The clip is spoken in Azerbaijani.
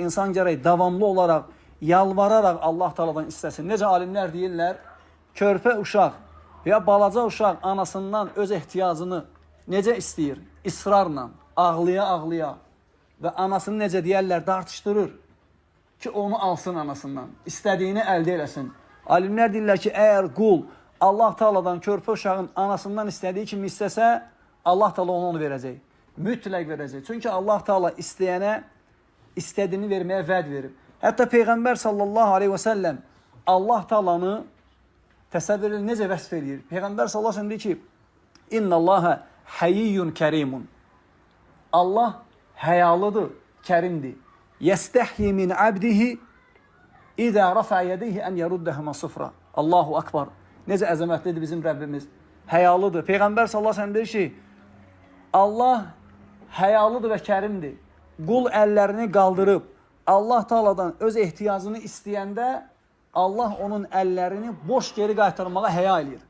İnsan gərək davamlı olaraq, yalvararaq Allah Taala'dan istəsin. Necə alimlər deyirlər, körpə uşaq və balaca uşaq anasından öz ehtiyacını necə istəyir? İsrarla, ağlaya-ağlaya və anasını necə deyərlər, dartışdırır ki, onu alsın anasından, istədiyini əldə eləsin. Alimlər deyirlər ki, əgər qul Allah Taala'dan körpə uşağın anasından istədiyi kimi istəsə, Allah Taala onu verəcək. Mütləq verəcək. Çünki Allah Taala istəyənə istədiyini verməyə vəd verib. Hətta Peyğəmbər sallallahu aleyhi və səlləm Allah Taalanı təsəvvür edin, necə vəsf edir? Peyğəmbər sallallahu aleyhi və səlləm deyir ki, İnna Allaha hayyun kərimun. Allah həyalıdır, kərimdir. Yəstəhyi min abdihi İzə rafa yədeyhi ən yeruddəhümə sıfra. Allahu akbar. Necə əzəmətlidir bizim Rəbbimiz. Həyalıdır. Peyğəmbər sallallahu aleyhi və səlləm deyir ki, Allah həyalıdır və kərimdir. Qul əllərini qaldırıb Allah Taala'dan öz ehtiyacını istəyəndə Allah onun əllərini boş geri qaytarmağa həya eləyir.